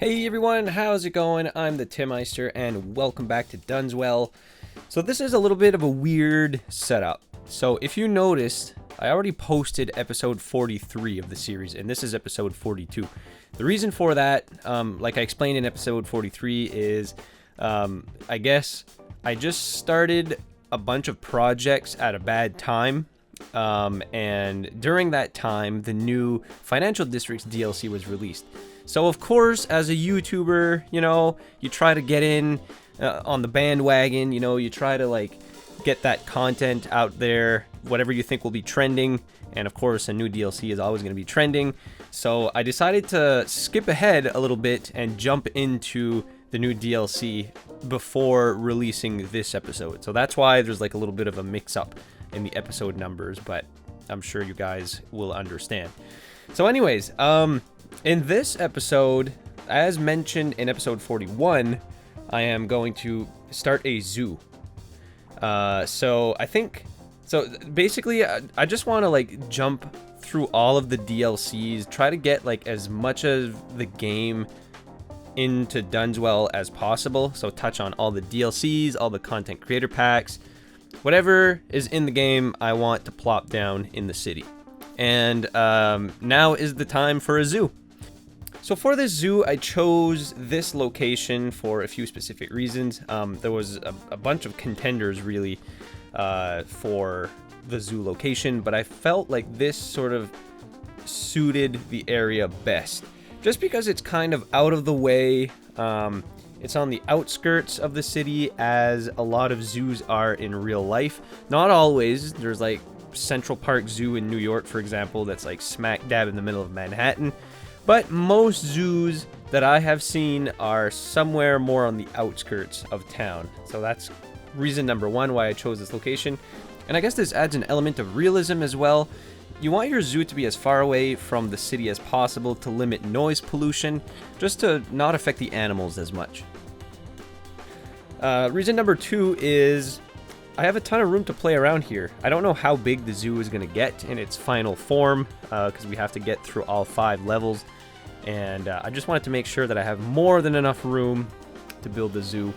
Hey everyone, how's it going? I'm the Timmeister and welcome back to Dunswell. So this is a little bit of a weird setup. So if you noticed, I already posted episode 43 of the series and this is episode 42. The reason for that, like I explained in episode 43, is I guess I just started a bunch of projects at a bad time. And during that time, the new Financial Districts DLC was released. So of course, as a YouTuber, you try to get in on the bandwagon, you try to get that content out there, whatever you think will be trending. And of course, a new DLC is always going to be trending. So I decided to skip ahead a little bit and jump into the new DLC before releasing this episode. So that's why there's a little bit of a mix up in the episode numbers, but I'm sure you guys will understand. So anyways, in this episode, as mentioned in episode 41, I am going to start a zoo. So basically, I just want to jump through all of the DLCs, try to get as much of the game into Dunswell as possible. So touch on all the DLCs, all the content creator packs, whatever is in the game, I want to plop down in the city. And now is the time for a zoo. So for this zoo, I chose this location for a few specific reasons. There was a bunch of contenders really for the zoo location, but I felt like this sort of suited the area best. Just because it's kind of out of the way, it's on the outskirts of the city, as a lot of zoos are in real life. Not always. There's Central Park Zoo in New York, for example, that's smack dab in the middle of Manhattan. But most zoos that I have seen are somewhere more on the outskirts of town. So that's reason number one why I chose this location. And I guess this adds an element of realism as well. You want your zoo to be as far away from the city as possible to limit noise pollution, just to not affect the animals as much. Reason number two is I have a ton of room to play around here. I don't know how big the zoo is going to get in its final form, because we have to get through all 5 levels. And I just wanted to make sure that I have more than enough room to build the zoo.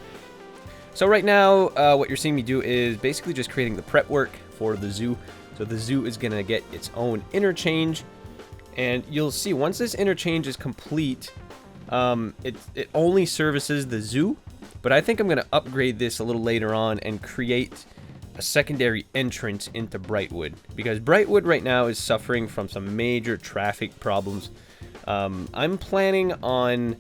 So right now, what you're seeing me do is basically just creating the prep work for the zoo. So the zoo is going to get its own interchange. And you'll see once this interchange is complete, it only services the zoo. But I think I'm going to upgrade this a little later on and create a secondary entrance into Brightwood. Because Brightwood right now is suffering from some major traffic problems. I'm planning on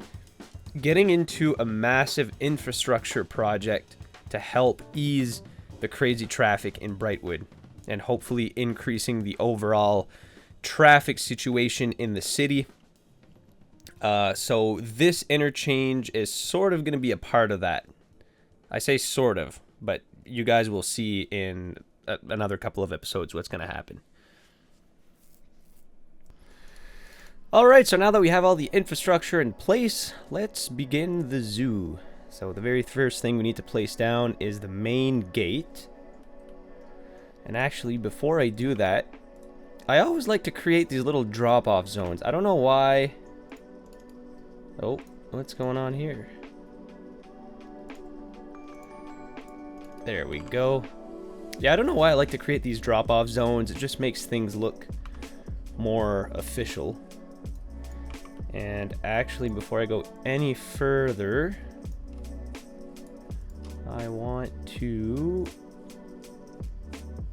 getting into a massive infrastructure project to help ease the crazy traffic in Brightwood and hopefully increasing the overall traffic situation in the city. So this interchange is sort of going to be a part of that. I say sort of, but you guys will see in another couple of episodes what's going to happen. Alright, so now that we have all the infrastructure in place, let's begin the zoo. So the very first thing we need to place down is the main gate. And actually, before I do that, I always like to create these little drop-off zones. I don't know why. Oh, what's going on here? There we go. Yeah, I don't know why I like to create these drop-off zones. It just makes things look more official. And actually, before I go any further, I want to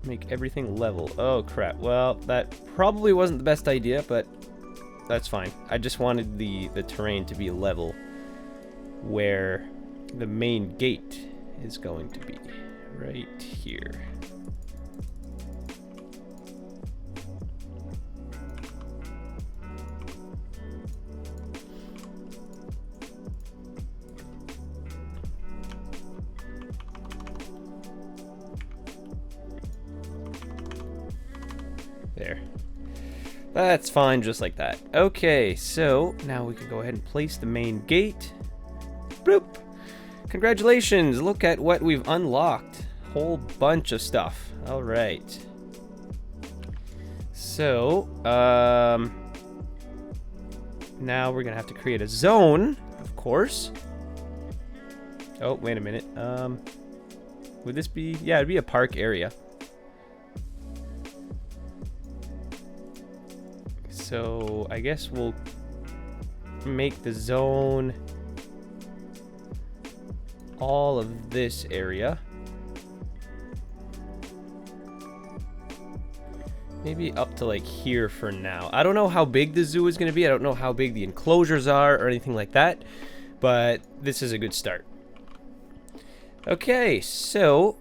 make everything level. Oh, crap. Well, that probably wasn't the best idea, but that's fine. I just wanted the terrain to be level where the main gate is going to be. Right here. There. That's fine, just like that. Okay, so now we can go ahead and place the main gate. Bloop! Congratulations! Look at what we've unlocked. Whole bunch of stuff. Alright. So, now we're gonna have to create a zone, of course. Oh, wait a minute. Would this be... Yeah, it'd be a park area. So, I guess we'll make the zone all of this area. Maybe up to like here for now. I don't know how big the zoo is going to be. I don't know how big the enclosures are or anything like that. But this is a good start. Okay, so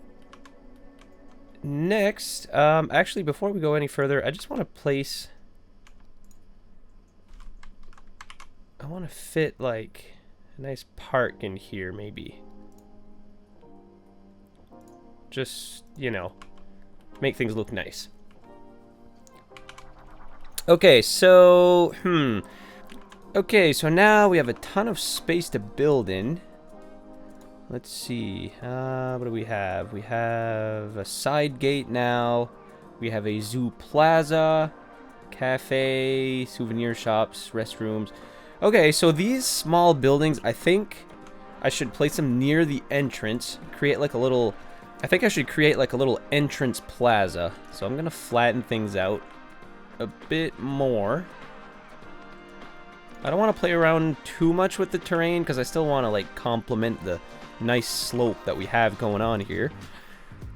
next, actually before we go any further, I just want to place... I want to fit like a nice park in here maybe. Just, you know, make things look nice. Okay, so, Okay, so now we have a ton of space to build in. Let's see, what do we have? We have a side gate now. We have a zoo plaza, cafe, souvenir shops, restrooms. Okay, so these small buildings, I think I should place them near the entrance. Create like a little... I think I should create like a little entrance plaza. So I'm going to flatten things out a bit more. I don't want to play around too much with the terrain because I still want to like complement the nice slope that we have going on here.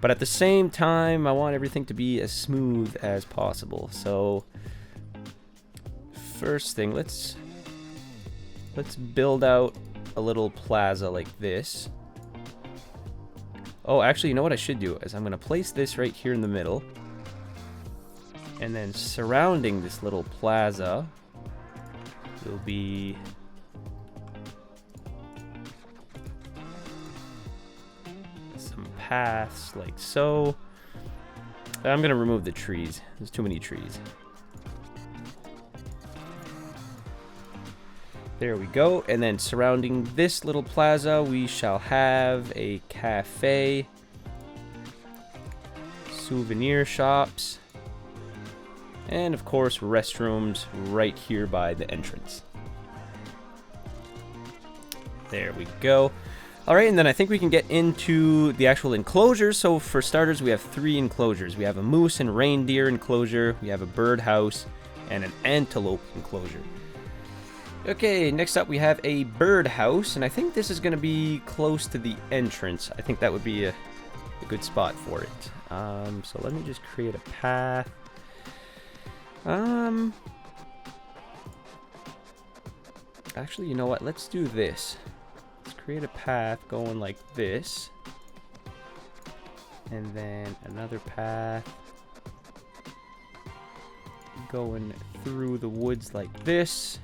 But at the same time, I want everything to be as smooth as possible. So first thing, let's build out a little plaza like this. Oh, actually, you know what I should do is I'm going to place this right here in the middle. And then surrounding this little plaza will be some paths like so. I'm going to remove the trees. There's too many trees. There we go. And then surrounding this little plaza, we shall have a cafe, souvenir shops, and of course restrooms right here by the entrance. There we go. All right, and then I think we can get into the actual enclosures. So for starters, we have 3 enclosures. We have a moose and reindeer enclosure, we have a bird house, and an antelope enclosure. Okay, next up we have a bird house, and I think this is going to be close to the entrance. I think that would be a good spot for it. So let me just create a path. Actually, you know what? Let's do this. Let's create a path going like this. And then another path going through the woods like this.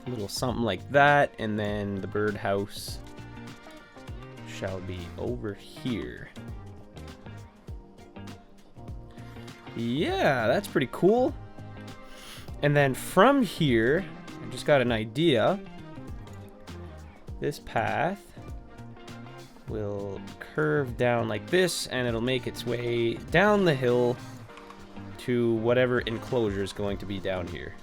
A little something like that, and then the birdhouse shall be over here. Yeah, that's pretty cool. And then from here, I just got an idea. This path will curve down like this, and it'll make its way down the hill to whatever enclosure is going to be down here.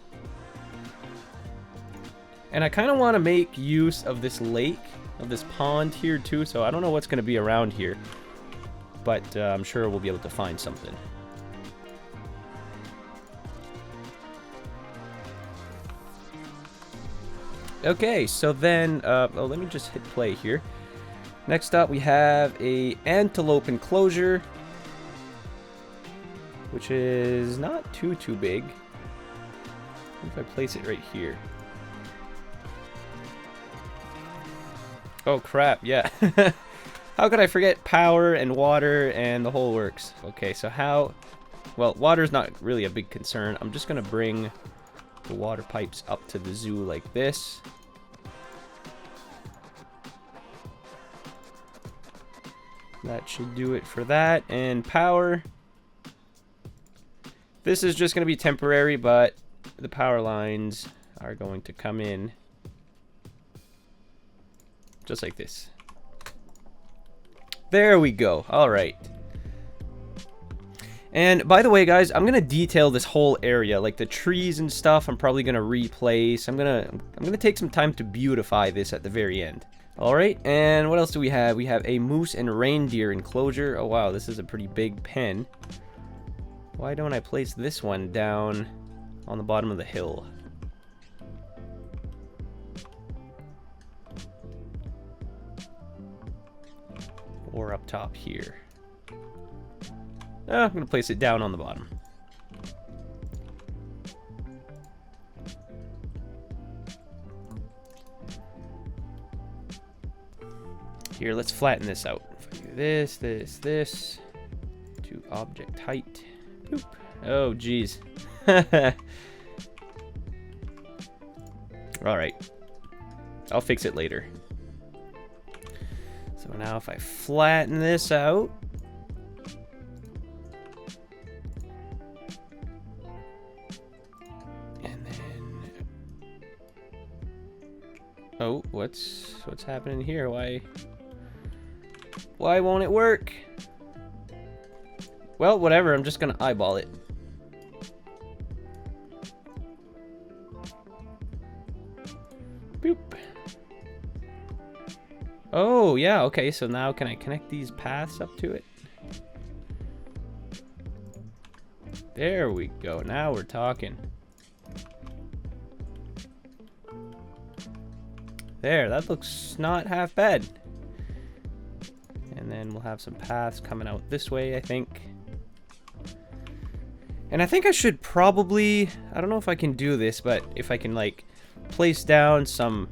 And I kind of want to make use of this lake, of this pond here too, so I don't know what's going to be around here, but I'm sure we'll be able to find something. Okay, so then, let me just hit play here. Next up, we have a antelope enclosure, which is not too big. If I place it right here. Oh crap, yeah. How could I forget power and water and the whole works? Okay, so how... Well, water's not really a big concern. I'm just gonna bring the water pipes up to the zoo like this. That should do it for that. And power. This is just gonna be temporary, but the power lines are going to come in just like this. There we go. All right. And by the way, guys, I'm gonna detail this whole area, like the trees and stuff. I'm probably gonna replace. I'm gonna take some time to beautify this at the very end. All right. And what else do we have? We have a moose and reindeer enclosure. Oh wow, this is a pretty big pen. Why don't I place this one down on the bottom of the hill? Or up top here. I'm going to place it down on the bottom. Here, let's flatten this out. If I do this, this, to object height. Boop. Oh, geez. Alright. I'll fix it later. So now if I flatten this out. And then... Oh, what's happening here? Why won't it work? Well, whatever. I'm just going to eyeball it. Boop. Oh, yeah. Okay, so now can I connect these paths up to it? There we go. Now we're talking. There, that looks not half bad. And then we'll have some paths coming out this way, I think. And I think I should probably, I don't know if I can do this, but if I can like place down some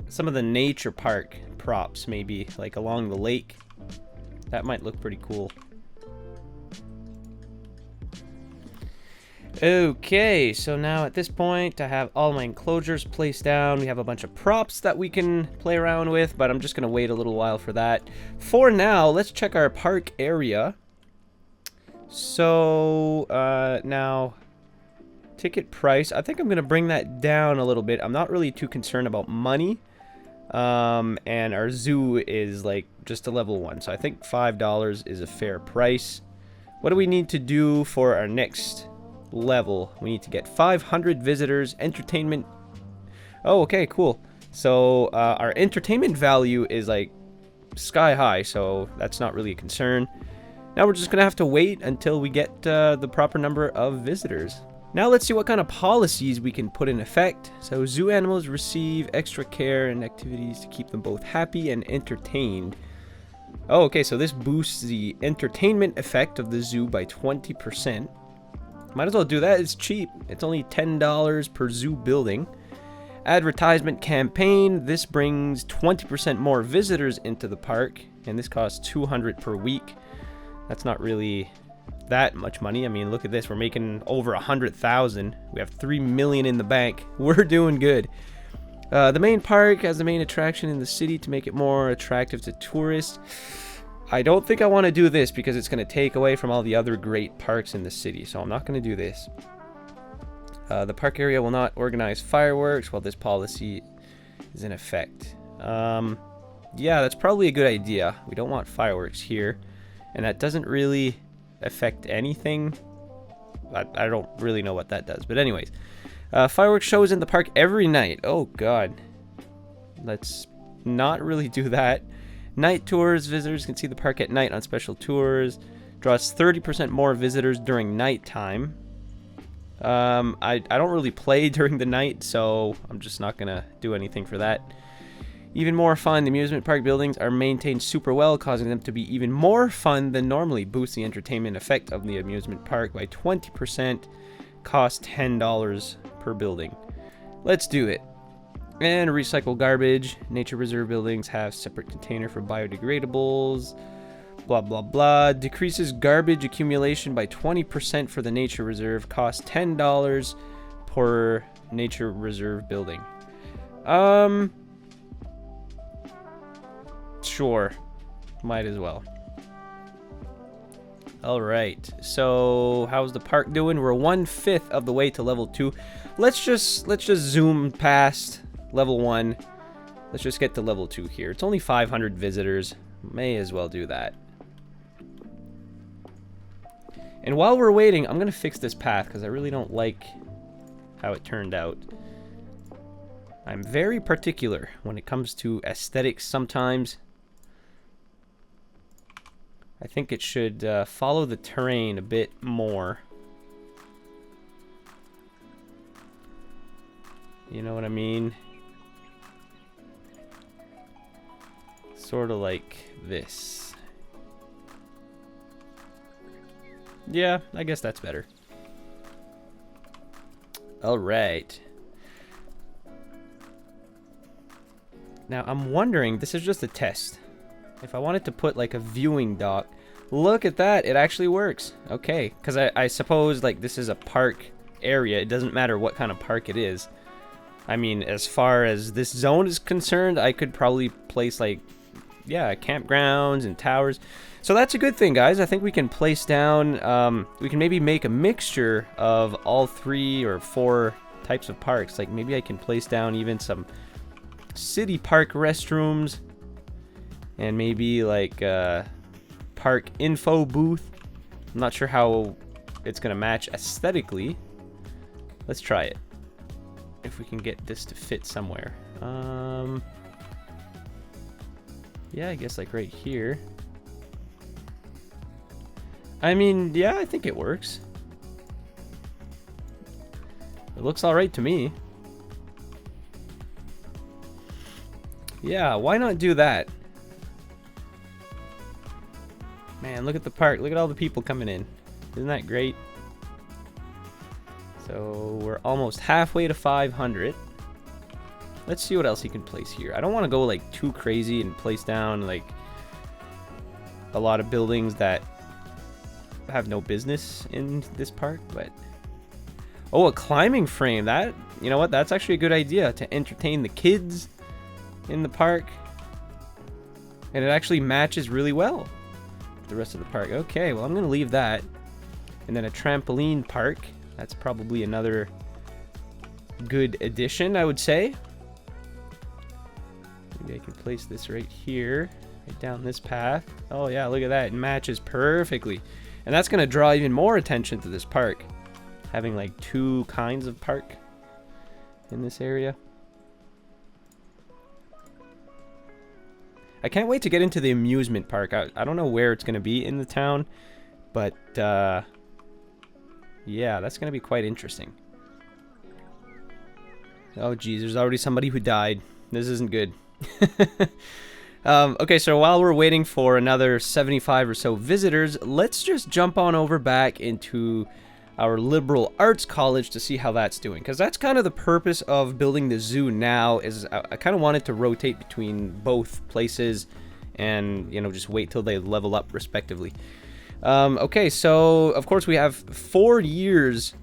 of the nature park props, maybe like along the lake. That might look pretty cool. Okay, so now at this point I have all my enclosures placed down. We have a bunch of props that we can play around with, but I'm just gonna wait a little while for that. For now, let's check our park area. So now ticket price, I think I'm gonna bring that down a little bit. I'm not really too concerned about money. And our zoo is like just a level 1, so I think $5 is a fair price. What do we need to do for our next level? We need to get 500 visitors, entertainment. Oh, okay, cool. So our entertainment value is like sky high, so that's not really a concern. Now we're just gonna have to wait until we get the proper number of visitors. Now let's see what kind of policies we can put in effect. So zoo animals receive extra care and activities to keep them both happy and entertained. Oh, okay, so this boosts the entertainment effect of the zoo by 20%. Might as well do that. It's cheap. It's only $10 per zoo building. Advertisement campaign. This brings 20% more visitors into the park, and this costs $200 per week. That's not really that much money. I mean, look at this. We're making over 100,000. We have 3 million in the bank. We're doing good. The main park has the main attraction in the city to make it more attractive to tourists. I don't think I want to do this because it's going to take away from all the other great parks in the city, so I'm not going to do this. The park area will not organize fireworks while this policy is in effect. Yeah, that's probably a good idea. We don't want fireworks here, and that doesn't really affect anything. I don't really know what that does, but anyways, fireworks shows in the park every night. Oh god, let's not really do that. Night tours. Visitors can see the park at night on special tours. Draws 30% more visitors during nighttime. I don't really play during the night, so I'm just not gonna do anything for that. Even more fun. The amusement park buildings are maintained super well, causing them to be even more fun than normally. Boosts the entertainment effect of the amusement park by 20%. Cost $10 per building. Let's do it. And recycle garbage. Nature reserve buildings have separate container for biodegradables. Blah, blah, blah. Decreases garbage accumulation by 20% for the nature reserve. Cost $10 per nature reserve building. Sure. Might as well. Alright. So, how's the park doing? We're 1/5 of the way to level 2. Let's just zoom past level 1 Let's just get to level 2 here. It's only 500 visitors. May as well do that. And while we're waiting, I'm going to fix this path because I really don't like how it turned out. I'm very particular when it comes to aesthetics sometimes. I think it should follow the terrain a bit more. You know what I mean? Sort of like this. Yeah, I guess that's better. All right. Now, I'm wondering, this is just a test. If I wanted to put like a viewing dock, look at that, it actually works. Okay, because I suppose like this is a park area. It doesn't matter what kind of park it is. I mean, as far as this zone is concerned, I could probably place like, yeah, campgrounds and towers. So that's a good thing, guys. I think we can place down, we can maybe make a mixture of all 3 or 4 types of parks. Like maybe I can place down even some city park restrooms and maybe like a park info booth. I'm not sure how it's gonna match aesthetically. Let's try it. If we can get this to fit somewhere. Yeah, I guess like right here. I mean, yeah, I think it works. It looks all right to me. Yeah, why not do that? Man, look at the park. Look at all the people coming in. Isn't that great? So we're almost halfway to 500. Let's see what else he can place here. I don't want to go like too crazy and place down like a lot of buildings that have no business in this park, but oh, a climbing frame. That, you know what, that's actually a good idea to entertain the kids in the park, and it actually matches really well with the rest of the park. Okay, well, I'm gonna leave that. And then a trampoline park, that's probably another good addition, I would say. Maybe I can place this right here, right down this path. Oh yeah, look at that, it matches perfectly. And that's gonna draw even more attention to this park, having like 2 kinds of park in this area. I can't wait to get into the amusement park. I don't know where it's gonna be in the town, but yeah, that's gonna be quite interesting. Oh geez, there's already somebody who died. This isn't good. Okay, so while we're waiting for another 75 or so visitors, let's just jump on over back into our liberal arts college to see how that's doing, because that's kind of the purpose of building the zoo now. Is I kind of wanted to rotate between both places and, you know, just wait till they level up respectively. Okay, so of course we have 4 years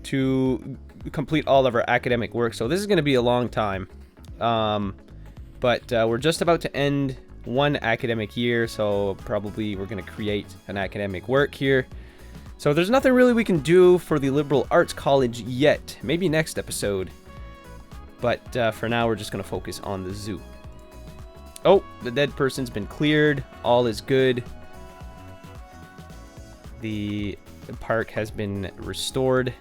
to complete all of our academic work, so this is going to be a long time. But we're just about to end 1 academic year, so probably we're going to create an academic work here. So there's nothing really we can do for the liberal arts college yet. Maybe next episode. But for now, we're just going to focus on the zoo. Oh, the dead person's been cleared. All is good. The park has been restored.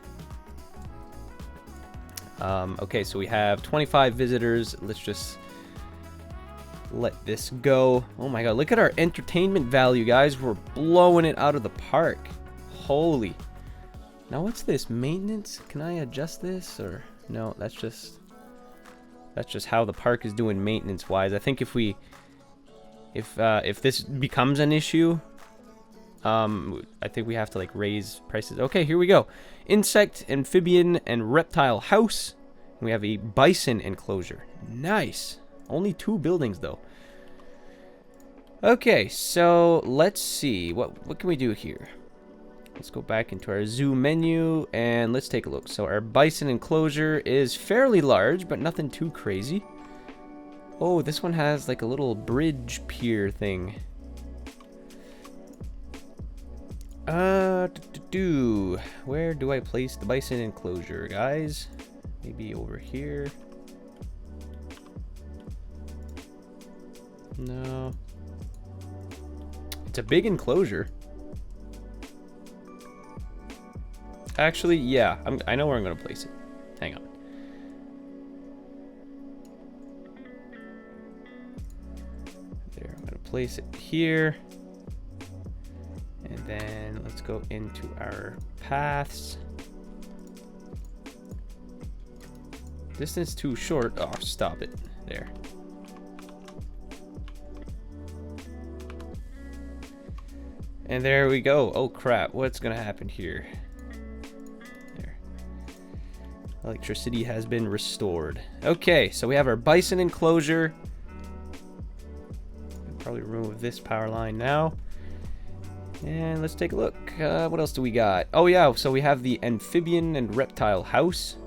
Okay, so we have 25 visitors. Let's just let this go. Oh my god, look at our entertainment value, guys. We're blowing it out of the park. Holy. Now what's this? Maintenance? Can I adjust this? Or no, that's just how the park is doing maintenance wise. I think if this becomes an issue, I think we have to like raise prices. Okay, here we go. Insect, amphibian, and reptile house. We have a bison enclosure. Nice. Only 2 buildings though. Okay, so let's see. What can we do here? Let's go back into our zoo menu and let's take a look. So our bison enclosure is fairly large, but nothing too crazy. Oh, this one has like a little bridge pier thing. Where do I place the bison enclosure, guys? Maybe over here. No. It's a big enclosure. Actually, yeah, I know where I'm going to place it. Hang on. There, I'm going to place it here. And then let's go into our paths. Distance too short. Oh, stop it. There. And there we go. Oh crap, what's gonna happen here? There. Electricity has been restored. Okay, so we have our bison enclosure. Probably remove this power line now. And let's take a look. What else do we got? Oh yeah, so we have the amphibian and reptile house.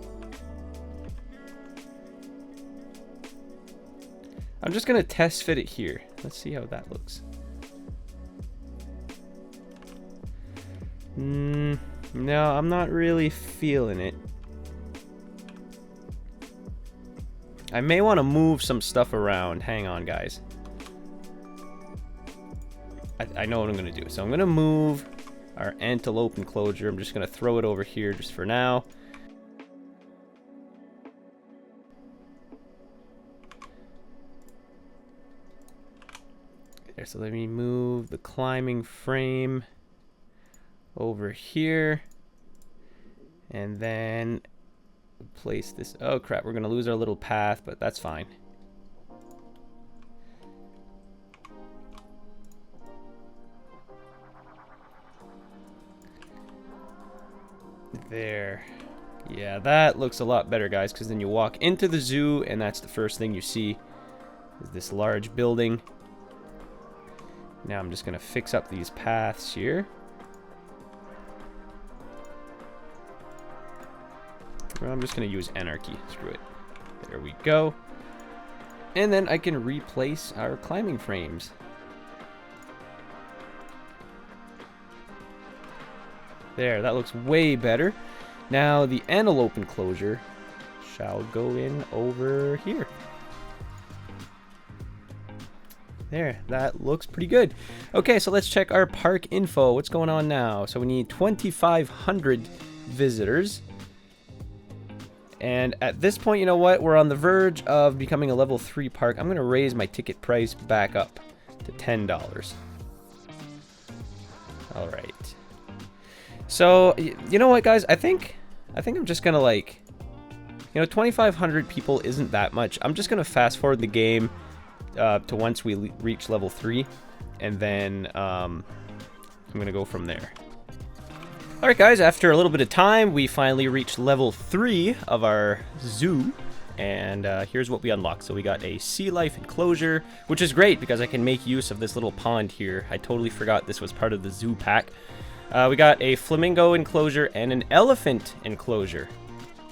I'm just gonna test fit it here. Let's see how that looks. No, I'm not really feeling it. I may want to move some stuff around. Hang on, guys. I know what I'm going to do. So I'm going to move our antelope enclosure. I'm just going to throw it over here just for now. There, so let me move the climbing frame over here, and then place this. Oh crap, we're gonna lose our little path, but that's fine. There. Yeah, that looks a lot better, guys, because then you walk into the zoo and that's the first thing you see is this large building. Now I'm just gonna fix up these paths here. I'm just going to use anarchy. Screw it. There we go. And then I can replace our climbing frames. There, that looks way better. Now the antelope enclosure shall go in over here. There, that looks pretty good. Okay, so let's check our park info. What's going on now? So we need 2,500 visitors. And at this point, you know what? We're on the verge of becoming a level 3 park. I'm going to raise my ticket price back up to $10. All right. So, you know what, guys? I think I'm just going to, like, you know, 2,500 people isn't that much. I'm just going to fast forward the game to once we reach level 3. And then I'm going to go from there. Alright guys, after a little bit of time, we finally reached level 3 of our zoo, and here's what we unlocked. So we got a sea life enclosure, which is great because I can make use of this little pond here. I totally forgot this was part of the zoo pack. We got a flamingo enclosure and an elephant enclosure.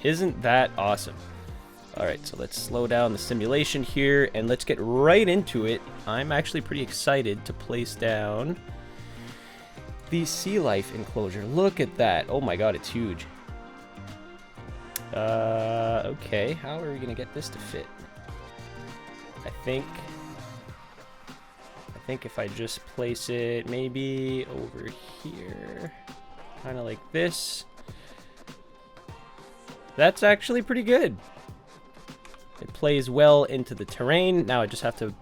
Isn't that awesome? Alright, so let's slow down the simulation here, and let's get right into it. I'm actually pretty excited to place down the sea life enclosure. Look at that. Oh my god, it's huge. Okay, how are we gonna get this to fit? I think if I just place it maybe over here, kind of like this, that's actually pretty good. It plays well into the terrain. Now I just have to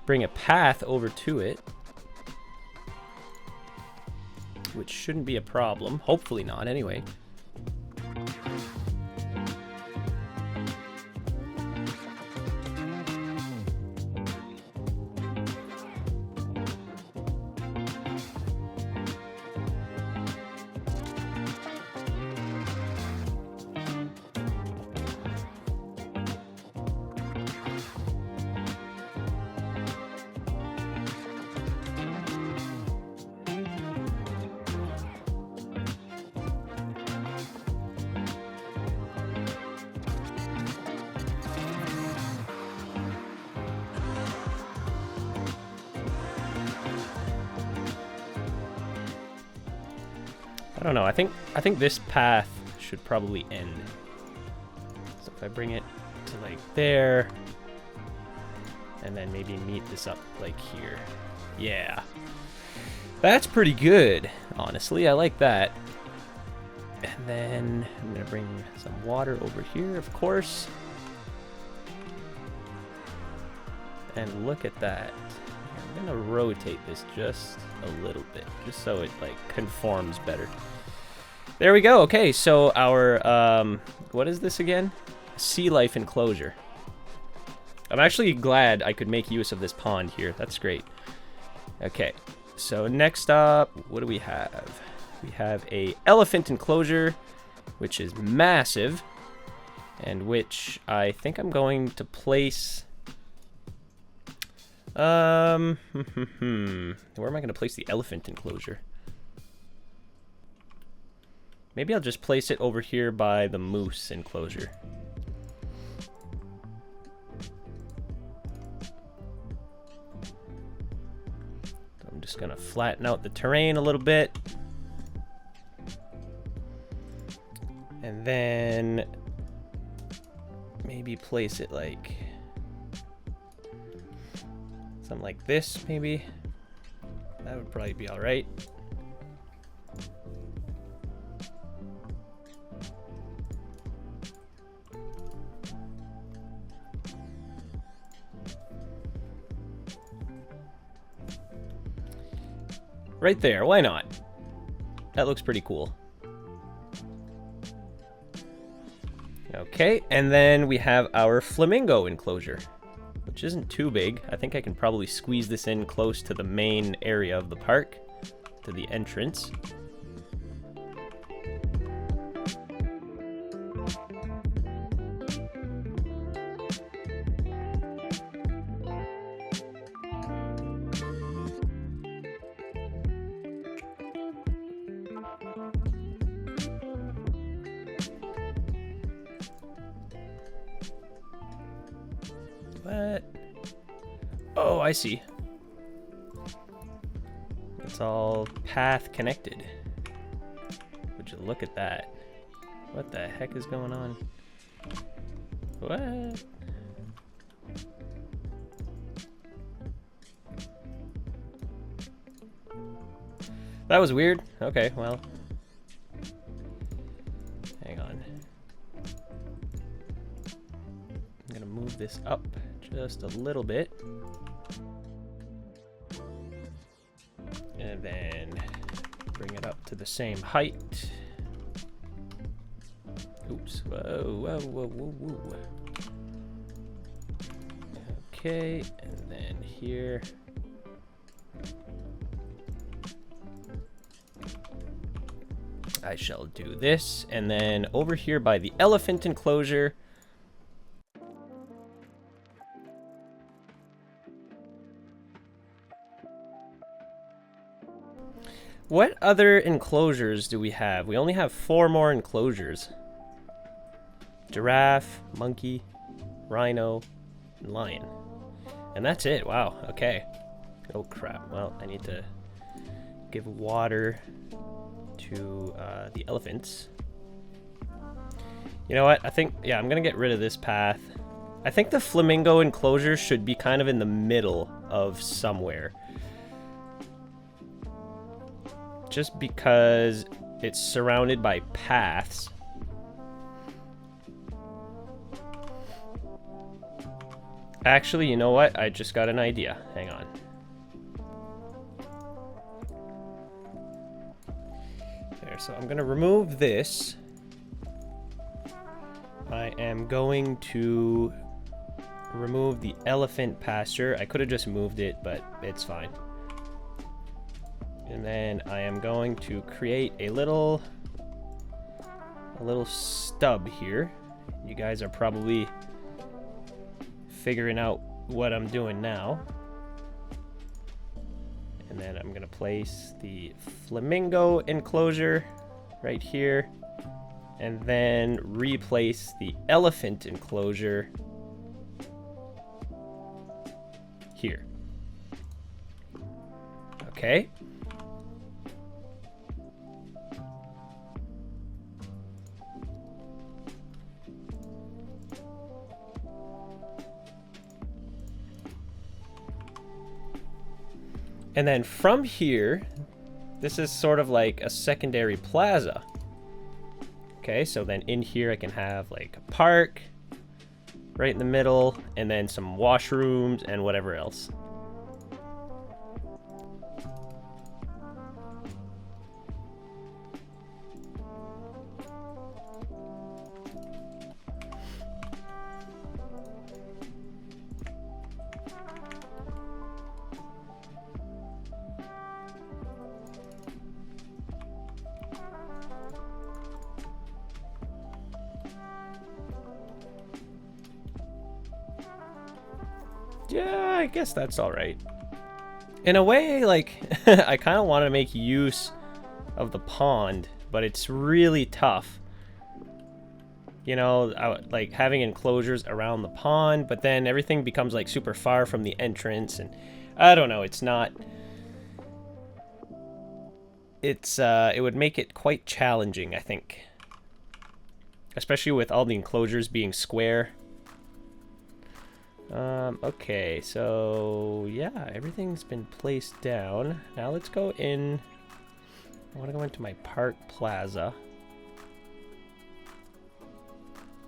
bring a path over to it, which shouldn't be a problem. Hopefully not, anyway. I don't know. I think this path should probably end. So if I bring it to like there, And then maybe meet this up like here. Yeah. That's pretty good, honestly. I like that. And then I'm going to bring some water over here, of course. And look at that. I'm going to rotate this just a little bit, just so it like conforms better. There we go. Okay, so our, what is this again? Sea life enclosure. I'm actually glad I could make use of this pond here. That's great. Okay, so next up, what do we have? We have a elephant enclosure, which is massive, and which I think I'm going to place... where am I going to place the elephant enclosure? Maybe I'll just place it over here by the moose enclosure. I'm just gonna flatten out the terrain a little bit. And then maybe place it like something like this, maybe. That would probably be all right. Right there, why not? That looks pretty cool. Okay, and then we have our flamingo enclosure, which isn't too big. I think I can probably squeeze this in close to the main area of the park, to the entrance. What? Oh, I see. It's all path connected. Would you look at that? What the heck is going on? What? That was weird. Okay, well. Hang on. I'm gonna move this up just a little bit. And then bring it up to the same height. Oops. Whoa, whoa, whoa, whoa, whoa. Okay, and then here. I shall do this. And then over here by the elephant enclosure, what other enclosures do we have? We only have 4 more enclosures. Giraffe, monkey, rhino, and lion. And that's it. Wow. Okay. Oh, crap. Well, I need to give water to the elephants. You know what? I think, yeah, I'm going to get rid of this path. I think the flamingo enclosure should be kind of in the middle of somewhere. Just because it's surrounded by paths. Actually, you know what? I just got an idea. Hang on. There, so I'm gonna remove this. I am going to remove the elephant pasture. I could have just moved it, but it's fine. And then I am going to create a little stub here. You guys are probably figuring out what I'm doing now. And then I'm gonna place the flamingo enclosure right here, and then replace the elephant enclosure here. Okay. And then from here, this is sort of like a secondary plaza. Okay, so then in here I can have like a park right in the middle, and then some washrooms and whatever else. Yeah, I guess that's all right. In a way, like, I kind of want to make use of the pond, but it's really tough. You know, like having enclosures around the pond, but then everything becomes like super far from the entrance, and I don't know, it's not... it would make it quite challenging, I think. Especially with all the enclosures being square. Okay, so yeah, everything's been placed down. Now let's go in. I want to go into my park plaza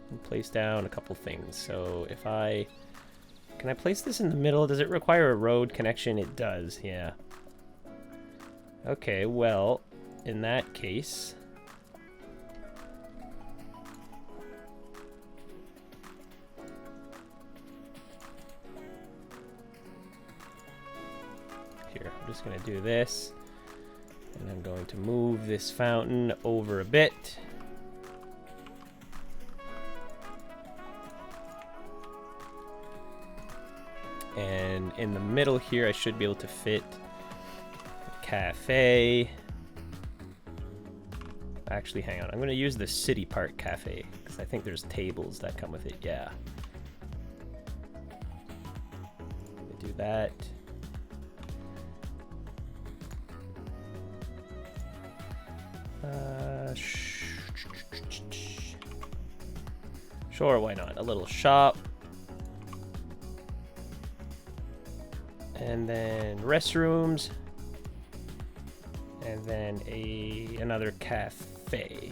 and place down a couple things. So if can I place this in the middle? Does it require a road connection? It does, yeah. Okay, well, in that case, here, I'm just going to do this, and I'm going to move this fountain over a bit. And in the middle here, I should be able to fit a cafe. Actually, hang on. I'm going to use the City Park Cafe, because I think there's tables that come with it. Yeah. Do that. Sure, why not? A little shop. And then restrooms. And then another cafe.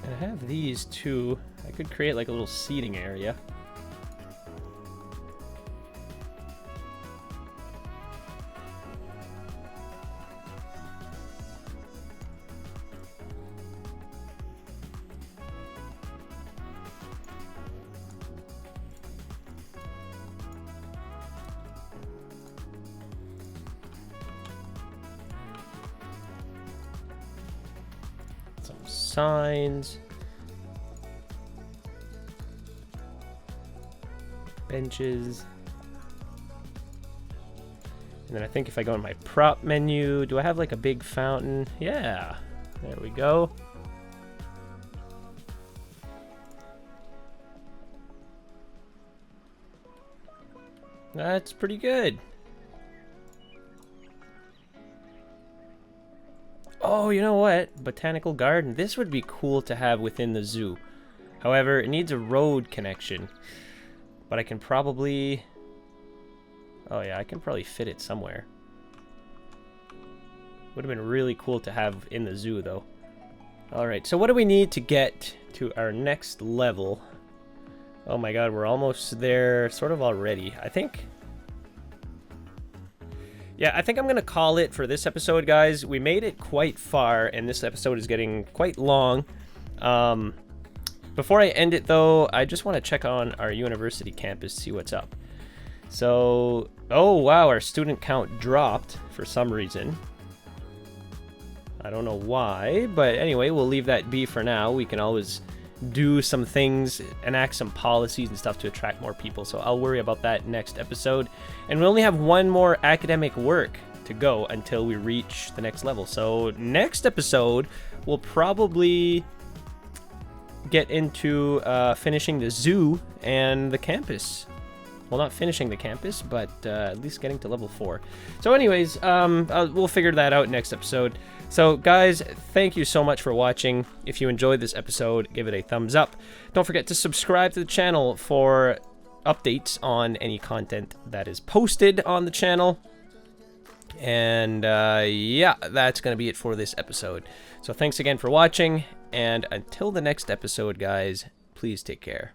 And I have these two. I could create like a little seating area. Signs, benches, and then I think if I go in my prop menu, do I have like a big fountain? Yeah, there we go. That's pretty good. Oh, you know what? Botanical garden. This would be cool to have within the zoo. However, it needs a road connection. But I can probably... Oh yeah, I can probably fit it somewhere. Would have been really cool to have in the zoo, though. Alright, so what do we need to get to our next level? Oh my god, we're almost there sort of already. I think... Yeah, I think I'm going to call it for this episode, guys. We made it quite far, and this episode is getting quite long. Before I end it, though, I just want to check on our university campus, see what's up. So, oh wow, our student count dropped for some reason. I don't know why, but anyway, we'll leave that be for now. We can always do some things, enact some policies and stuff to attract more people, so I'll worry about that next episode. And we only have one more academic work to go until we reach the next level. So next episode, we'll probably get into finishing the zoo and the campus. well, not finishing the campus, but at least getting to level 4. So anyways, we'll figure that out next episode. So guys, thank you so much for watching. If you enjoyed this episode, give it a thumbs up. Don't forget to subscribe to the channel for updates on any content that is posted on the channel. And yeah, that's going to be it for this episode. So thanks again for watching, and until the next episode, guys, please take care.